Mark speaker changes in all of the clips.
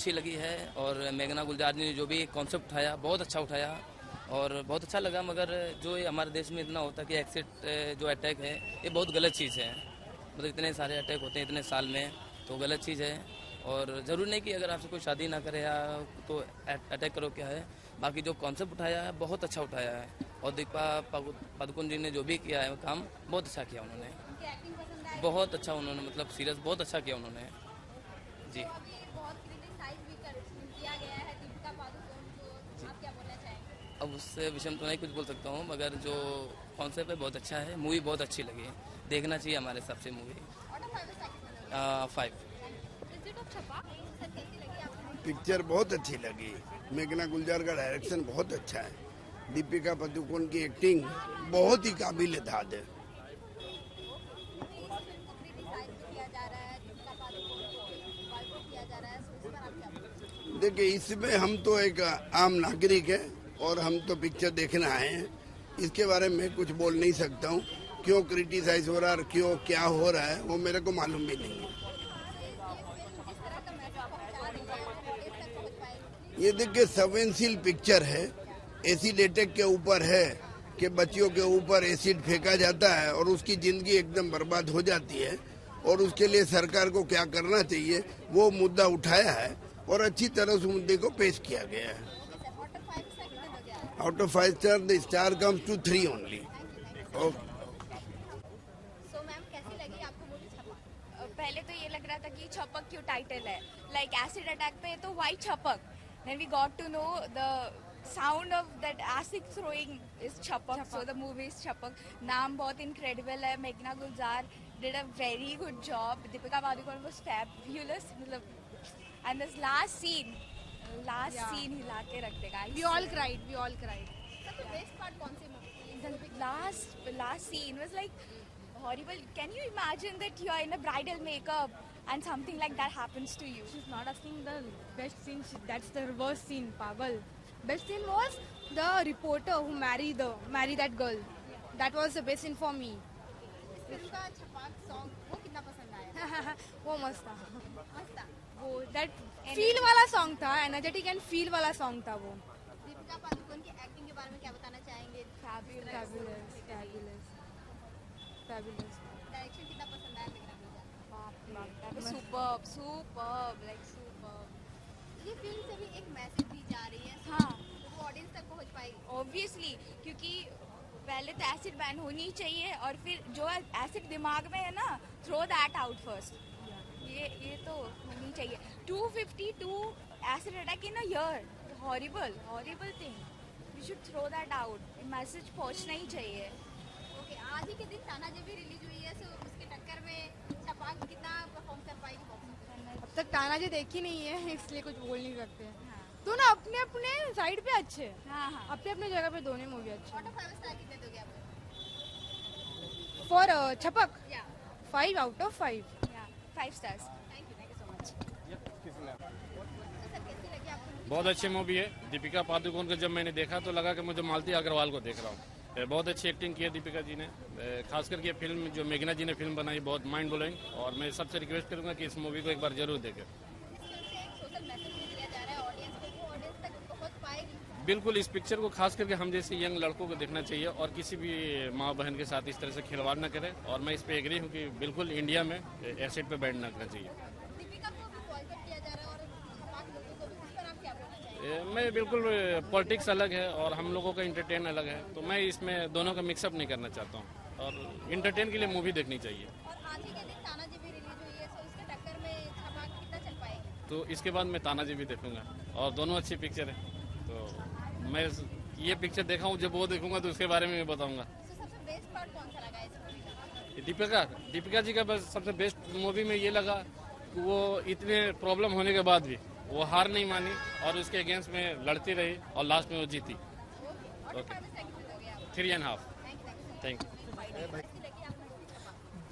Speaker 1: अच्छी लगी है और मेघना गुलजार ने जो भी कॉन्सेप्ट उठाया बहुत अच्छा उठाया और बहुत अच्छा लगा। मगर जो ये हमारे देश में इतना होता है कि एक्सिट जो अटैक है ये बहुत गलत चीज़ है। मतलब इतने सारे अटैक होते हैं इतने साल में, तो गलत चीज़ है। और ज़रूरी नहीं कि अगर आपसे कोई शादी ना करे या तो अटैक करो, क्या है। बाकी जो कॉन्सेप्ट उठाया है बहुत अच्छा उठाया है और दीपिका पादुकोण जी ने जो भी किया है काम बहुत अच्छा किया उन्होंने, बहुत अच्छा उन्होंने मतलब सीरियस बहुत अच्छा किया उन्होंने जी। अब उससे विषय में तो नहीं कुछ बोल सकता हूँ, मगर जो कॉन्सेप्ट है बहुत अच्छा है। मूवी बहुत अच्छी लगी, देखना चाहिए हमारे हिसाब से मूवी 5।
Speaker 2: पिक्चर बहुत अच्छी लगी। मेघना गुलजार का डायरेक्शन बहुत अच्छा है। दीपिका पादुकोण की एक्टिंग बहुत ही काबिल दाद है। देखिए, इसमें हम तो एक आम नागरिक हैं और हम तो पिक्चर देखने आए हैं। इसके बारे में कुछ बोल नहीं सकता हूँ। क्यों क्रिटिसाइज हो रहा है और क्यों क्या हो रहा है वो मेरे को मालूम भी नहीं है। ये देखिए संवेदनशील पिक्चर है। एसिड अटैक के ऊपर है कि बच्चियों के ऊपर एसिड फेंका जाता है और उसकी जिंदगी एकदम बर्बाद हो जाती है और उसके लिए सरकार को क्या करना चाहिए वो मुद्दा उठाया है और अच्छी तरह उस मुद्दे को पेश किया गया है। Out of 5 star the star comes to 3 only.
Speaker 3: पहले तो ये लग रहा था कि छपक क्यों टाइटल है, लाइक एसिड अटैक पे तो why Chhapaak. Then we got to know the sound of that acid throwing is Chhapaak, so the movie is Chhapaak. नाम बहुत इनक्रेडिबल है। मेघना Gulzar did a very good job. Deepika Padukone was fabulous, मतलब एंड दिस लास्ट सीन हिला के रख देगा।
Speaker 4: We all cried.
Speaker 3: सबसे बेस्ट पार्ट कौन सी movie? The last scene was like horrible. Can you imagine that you are in a bridal makeup and something like that happens to you?
Speaker 4: She's not asking the best scene. That's the worst scene, pagal. Best scene was the reporter who married that girl. That was the best scene for me.
Speaker 3: Film का छपाक song वो कितना पसंद आया?
Speaker 4: वो मस्त था।
Speaker 3: मस्त था।
Speaker 4: वो that feel वाला सॉन्ग था, energetic and feel वाला सॉन्ग था वो।
Speaker 3: दीपिका पादुकोण की एक्टिंग के बारे में क्या बताना चाहेंगे?
Speaker 4: Fabulous.
Speaker 3: डायरेक्शन कितना पसंद आया मेघना गुलजार?
Speaker 4: Superb.
Speaker 3: ये फिल्म से भी एक मैसेज दी जा रही है,
Speaker 4: हाँ,
Speaker 3: तो वो ऑडियंस तक पहुंच पाएगी।
Speaker 5: ऑब्वियसली, क्योंकि पहले तो एसिड बैन होनी चाहिए और फिर जो एसिड दिमाग में है ना, थ्रो दैट आउट फर्स्ट। ये तो होनी चाहिए। 252 acid attack in a year, horrible thing. We should throw that out. Message पहुंचना ही चाहिए।
Speaker 3: ओके, आज ही के दिन तानाजी भी रिलीज हुई है, सो उसके टक्कर में छपाक कितना परफॉर्म कर पाएगी?
Speaker 4: अब तक तानाजी देखी नहीं है इसलिए कुछ बोल नहीं सकते। तो ना अपने अपने साइड पे अच्छे,
Speaker 5: हाँ।
Speaker 4: अपने अपने जगह पे दोनों मूवी अच्छे।
Speaker 3: आउट ऑफ 5 स्टार कितने दोगे आप?
Speaker 4: फॉर छपक
Speaker 3: या
Speaker 4: 5 out of 5।
Speaker 5: 5 stars।
Speaker 3: Thank you so much. तो सर कैसी लगी आपको?
Speaker 6: बहुत अच्छी मूवी है। दीपिका पादुकोण को जब मैंने देखा तो लगा कि मुझे मालती अग्रवाल को देख रहा हूँ। बहुत अच्छी एक्टिंग की है दीपिका जी ने। खास करके ये फिल्म जो मेघना जी ने फिल्म बनाई बहुत माइंड ब्लोइंग, और मैं सबसे रिक्वेस्ट करूंगा कि इस मूवी को एक बार जरूर देखें।
Speaker 3: सोशल मैसेज भी दिया जा रहा है ऑडियंस को, वो ऑडियंस तक पहुंच पाएगी?
Speaker 6: बिल्कुल, इस पिक्चर को खास करके हम जैसे यंग लड़कों को देखना चाहिए और किसी भी माँ बहन के साथ इस तरह से खिलवाड़ न करें। और मैं इस पे एग्री हूँ कि बिल्कुल इंडिया में एसिड पे बैन न करना चाहिए।
Speaker 3: दीपिका को भी बॉयकॉट किया जा रहा है और छपाक लोगों को भी, उस पर आप क्या बोलना चाहेंगे?
Speaker 6: मैं बिल्कुल, पॉलिटिक्स अलग है और हम लोगों का इंटरटेन अलग है, तो मैं इसमें दोनों का मिक्सअप नहीं करना चाहता हूँ और इंटरटेन के लिए मूवी देखनी चाहिए।
Speaker 3: और आज ही के दिन तानाजी भी रिलीज हुई है, सो उसके टक्कर में छपाक कितना चल पाएगी?
Speaker 6: तो इसके बाद मैं तानाजी भी देखूंगा और दोनों अच्छी पिक्चर है। तो मैं ये पिक्चर देखा हूँ, जब वो देखूंगा तो उसके बारे में भी बताऊंगा।
Speaker 3: तो सबसे बेस्ट पार्ट कौन सा लगा इस मूवी का?
Speaker 6: दीपिका जी का बस सबसे बेस्ट मूवी में ये लगा कि वो इतने प्रॉब्लम होने के बाद भी वो हार नहीं मानी और उसके अगेंस्ट में लड़ती रही और लास्ट में वो जीती। Okay, 3.5। Thank you.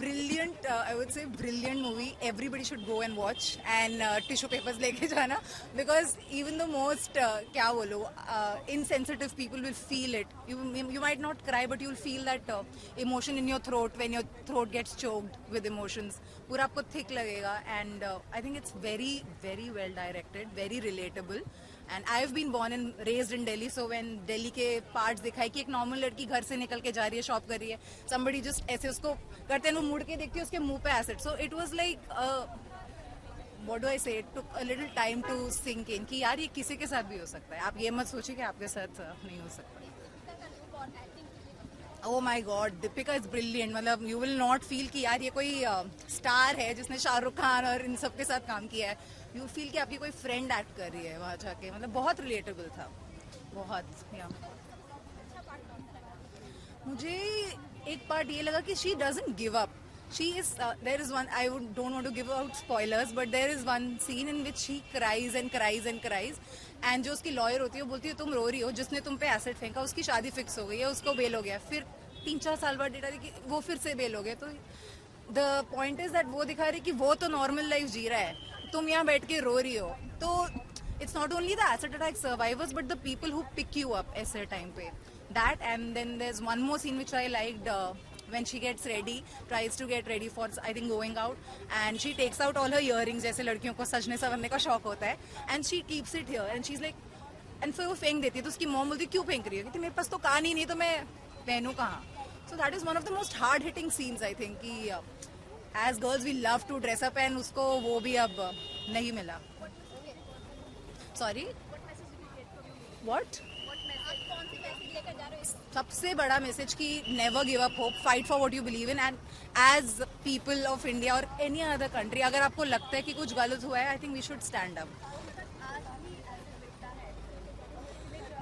Speaker 7: brilliant, I would say brilliant movie. Everybody should go and watch, and tissue papers लेके जाना, because even the most क्या बोलो insensitive people will feel it. You might not cry, but you'll feel that emotion in your throat when your throat gets choked with emotions. पूरा आपको thick लगेगा, and I think it's very very well directed, very relatable. And I've been born and raised in Delhi, so when Delhi के parts दिखाए कि एक normal लड़की घर से निकल के जा रही है, शॉप कर रही है, somebody just ऐसे उसको करते हैं, वो मुड़ के देखती है, उसके मुंह पे acid. So it was like what do I say? It took a little time to sink in कि यार ये किसी के साथ भी हो सकता है. आप ये मत सोचिए कि आपके साथ नहीं हो सकता. Oh my God, Deepika is brilliant. मतलब you will not feel कि यार ये कोई स्टार है जिसने शाहरुख खान और इन सब के साथ काम किया है. You feel कि आपकी कोई फ्रेंड एक्ट कर रही है वहाँ जाके. मतलब बहुत रिलेटेबल था, बहुत. मुझे एक पार्ट ये लगा कि she doesn't give up. She is there is one, I don't want to give out spoilers, but there is one scene in which she cries and cries and cries, and जो उसकी lawyer होती है वो बोलती है तुम रो रही हो, जिसने तुम पे एसिड फेंका उसकी शादी फिक्स हो गई है, उसको बेल हो गया. फिर 3-4 साल बाद डेटा कि वो फिर से बेल हो गया. तो द पॉइंट इज दैट वो दिखा रही कि वो तो नॉर्मल लाइफ जी रहा है, तुम यहाँ बैठ के रो रही हो. तो it's not only the acid attack survivors but the people who pick you up ऐसे टाइम पे. That and then there is one more scene which I liked. When she gets ready, tries to get ready for I think going out, and she takes out all her earrings, जैसे लड़कियों को सजने संवरने का शौक होता है, and she keeps it here and she's like, and फिर वो फेंक देती है. तो उसकी मॉम बोलती है क्यों फेंक रही है, क्योंकि मेरे पास तो कान ही नहीं तो मैं पहनूं कहाँ. So that is one of the most hard hitting scenes I think कि as girls we love to dress up and उसको वो भी अब नहीं मिला. Sorry, what? सबसे बड़ा मैसेज कि never give up hope, fight for what you believe in, and as people of India और एनी अदर कंट्री अगर आपको लगता है कि कुछ गलत हुआ है, I think we should stand up.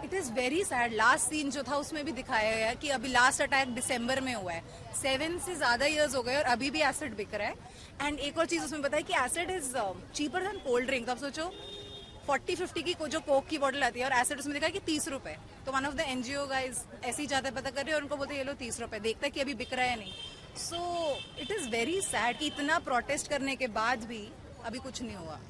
Speaker 7: It is very sad. Last scene जो था उसमें भी दिखाया गया कि अभी लास्ट अटैक दिसंबर में हुआ है, 7 से ज़्यादा ईयर्स हो गए और अभी भी एसिड बिक रहा है. एंड एक और चीज़ उसमें बताया कि acid is cheaper than cold drink. तो आप सोचो 40-50 की जो कोक की बोतल आती है और एसिड उसमें दिखा है कि 30 रुपए. तो one of the NGO guys ऐसे ही जाते पता कर रहे हैं और उनको बोलते हैं ये लो 30 रुपए, देखता है कि अभी बिक रहा है नहीं. So it is very sad कि इतना प्रोटेस्ट करने के बाद भी अभी कुछ नहीं हुआ.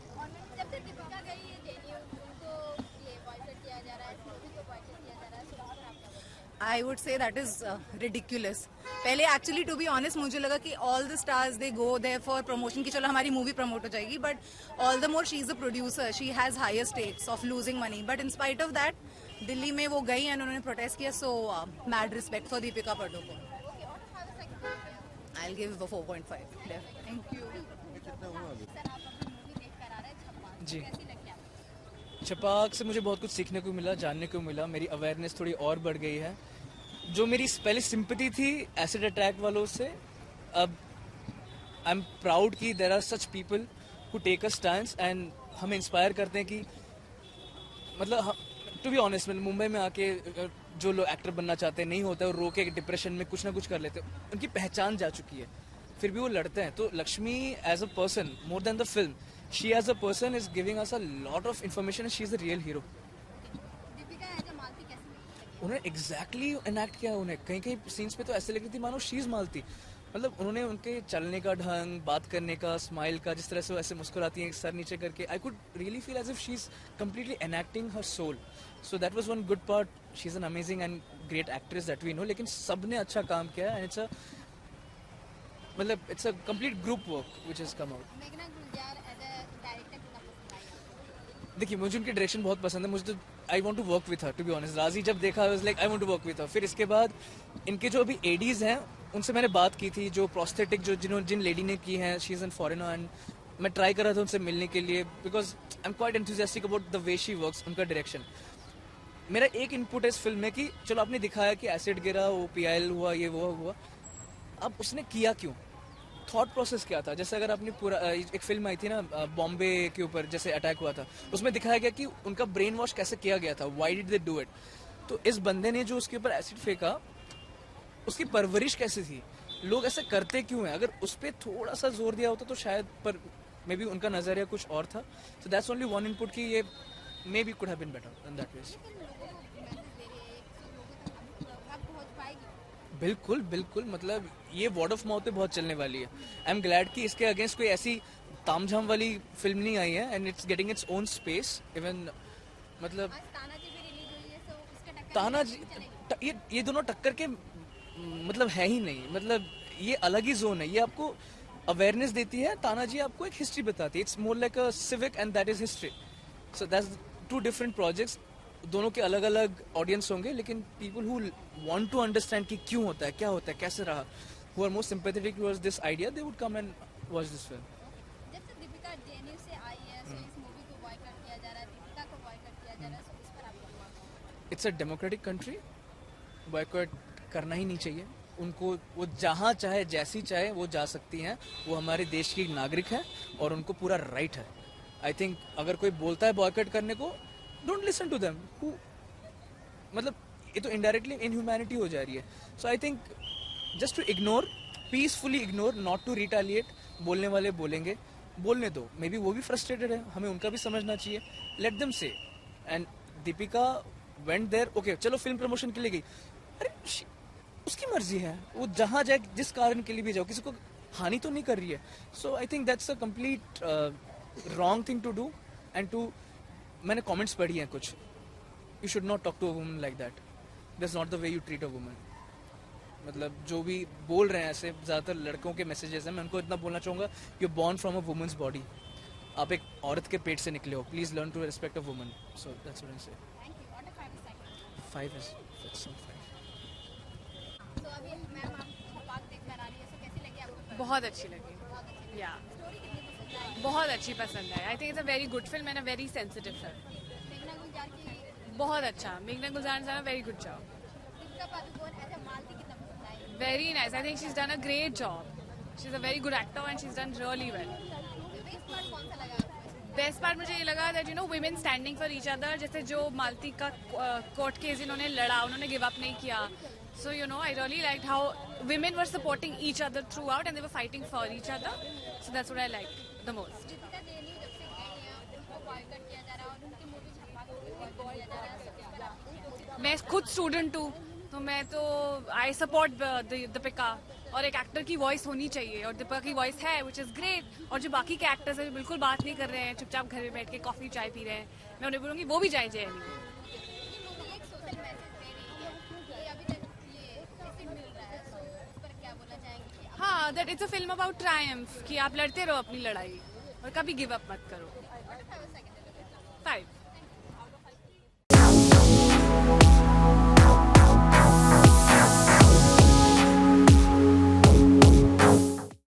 Speaker 7: I would say that is ridiculous. पहले actually to be honest मुझे लगा कि all the stars they go there for promotion कि चलो हमारी movie promote हो जाएगी, but all the more she is a producer, she has higher stakes of losing money. But in spite of that, Delhi में वो गई and उन्होंने protest किया. So mad respect for Deepika Padukone. I'll give a 4.5. Thank you.
Speaker 8: जी, छपाक से मुझे बहुत कुछ सीखने को मिला, जानने को मिला. मेरी अवेयरनेस थोड़ी और बढ़ गई है. जो मेरी पहले सिंपैथी थी एसिड अटैक वालों से, अब आई एम प्राउड कि there are such people who take a stand and हमें इंस्पायर करते हैं कि मतलब टू बी ऑनेस्ट, मतलब मुंबई में आके जो लोग एक्टर बनना चाहते हैं नहीं होता है और रो के डिप्रेशन में कुछ ना कुछ कर लेते हैं. उनकी पहचान जा चुकी है, फिर भी वो लड़ते हैं. तो Laxmi as a person more than the film, she as a person is giving us a lot of information and she is the real hero. उन्होंने exactly enact किया. उन्हें कहीं कहीं सीन्स पे तो ऐसे लग रही थी मानो शी इज मालती. मतलब उन्होंने उनके चलने का ढंग, बात करने का, स्माइल का, जिस तरह से वो ऐसे मुस्कुराती हैं सर नीचे करके, I could really feel as if she is completely enacting her soul. So that was one good part. She is an amazing and great actress that we know. लेकिन सबने अच्छा काम किया and it's a मतलब it's a complete group work which has come out. देखिए मुझे उनकी direction बहुत पसंद है. मुझे तो I want to work with her to be honest. Raazi जब देखा I was like I want to work with her. फिर इसके बाद इनके जो अभी एडीज हैं उनसे मैंने बात की थी, जो प्रोस्थेटिक जिन लेडी ने की हैं, she is an foreigner and मैं ट्राई कर रहा था उनसे मिलने के लिए because I am quite enthusiastic about the way she works, उनका डायरेक्शन. मेरा एक इनपुट है इस फिल्म में कि चलो आपने दिखाया कि एसिड गिरा, वो पीआईएल हुआ, ये वो हुआ, अब उसने किया क्यों, थॉट प्रोसेस क्या था. जैसे अगर आपने पूरा एक फिल्म आई थी ना बॉम्बे के ऊपर जैसे अटैक हुआ था, उसमें दिखाया गया कि उनका ब्रेन वॉश कैसे किया गया था, why did they do it. तो इस बंदे ने जो उसके ऊपर एसिड फेंका, उसकी परवरिश कैसी थी, लोग ऐसे करते क्यों हैं. अगर उस पर थोड़ा सा जोर दिया होता तो शायद, पर मे बी उनका नजरिया कुछ और था. So that's only one input कि ये maybe could have been better in that way. बिल्कुल बिल्कुल, मतलब ये वर्ड ऑफ माउथ पे बहुत चलने वाली है. आई एम ग्लैड कि इसके अगेंस्ट कोई ऐसी तामझाम वाली फिल्म नहीं आई है, and it's getting its own space. Even मतलब तानाजी, ये दोनों टक्कर के मतलब है ही नहीं. मतलब ये अलग ही जोन है. ये आपको अवेयरनेस देती है, तानाजी आपको एक हिस्ट्री बताती है. It's more like a civic and that is history. So that's two different projects. दोनों के अलग अलग ऑडियंस होंगे, लेकिन people who want to understand कि क्यों होता है, क्या होता है, कैसे रहा, who are more sympathetic towards this idea, they would come and watch this film.
Speaker 9: जब से दीपिका जेएनयू से आई है, सो इस मूवी को बॉयकॉट किया जा रहा है, दीपिका को बॉयकॉट किया जा रहा है, सो इस पर आपका
Speaker 8: it's a democratic country. Boycott करना ही नहीं चाहिए उनको. वो जहाँ चाहे जैसी चाहे वो जा सकती हैं. वो हमारे देश की नागरिक है और उनको पूरा राइट है. आई थिंक अगर कोई बोलता है बॉयकॉट करने को, डोंट लिसन टू देम. मतलब ये तो इनडायरेक्टली इनह्यूमैनिटी हो जा रही है. So I think just to ignore, peacefully ignore, not to retaliate. बोलने वाले बोलेंगे, बोलने दो. मे बी वो भी फ्रस्ट्रेटेड है, हमें उनका भी समझना चाहिए. Let them say. And Deepika went there, okay चलो फिल्म प्रमोशन के लिए गई. अरे उसकी मर्जी है, वो जहाँ जाए, जिस कारण के लिए भी जाओ, किसी को हानि तो नहीं कर रही है. So I think that's a complete wrong thing to do. And too, मैंने कमेंट्स पढ़ी हैं कुछ, you should not talk to a woman like that. That's not the way you treat a woman. मतलब जो भी बोल रहे हैं ऐसे, ज़्यादातर लड़कों के मैसेजेस हैं. मैं उनको इतना बोलना चाहूँगा, you born from a women's body. आप एक औरत के पेट से निकले हो. Please learn to respect a woman. So that's what I say.
Speaker 9: Thank you. और 5
Speaker 8: 5 is 5.
Speaker 9: तो अभी मैम आप छपाक देख कर आ रही है, सो कैसी लगी आपको?
Speaker 10: बहुत अच्छी लगी. या
Speaker 9: स्टोरी कितनी पसंद आई?
Speaker 10: बहुत अच्छी पसंद है. I think it's a very good film and a very sensitive film.
Speaker 9: मेघना गुलजार की,
Speaker 10: बहुत अच्छा. मेघना गुलजार ने very good job.
Speaker 9: Deepika Padukone as a Malti कितना पसंद आई?
Speaker 10: Very nice. I think she's done a great job. She's a very good actor and she's done really well.
Speaker 9: Best part कौन सा लगा आपको?
Speaker 10: बेस्ट पार्ट मुझे ये लगा that women standing for each other. जैसे जो मालती का कोर्ट केस इन्होंने लड़ा, उन्होंने गिव अप नहीं किया. So I really liked how women were supporting each other throughout and they were fighting for each other. So that's what I liked the most.
Speaker 9: Deepika JNU जब से गई है, उनको बॉयकॉट किया जा रहा है और उनकी मूवी छपाक को भी बॉयकॉट किया जा रहा है, सो इस पर आपकी क्या राय है?
Speaker 10: मैं खुद स्टूडेंट हूँ, तो मैं तो आई सपोर्ट दीपिका. और एक एक्टर की वॉइस होनी चाहिए और दीपिका की वॉइस है, विच इज़ ग्रेट. और जो बाकी के एक्टर्स हैं बिल्कुल बात नहीं कर रहे हैं, चुपचाप घर में बैठ के कॉफ़ी चाय पी रहे हैं, मैं उन्हें बोलूँगी वो भी जाए जेएनयू.
Speaker 9: ये मूवी एक सोशल मैसेज दे रही है. ये अभी तक ये मैसेज मिल रहा है, सो इस पर क्या बोलना चाहेंगे कि
Speaker 10: हाँ, that it's a film about Triumph, कि आप लड़ते रहो अपनी लड़ाई और कभी गिव अप मत करो.
Speaker 9: 5 सेकंड
Speaker 10: 5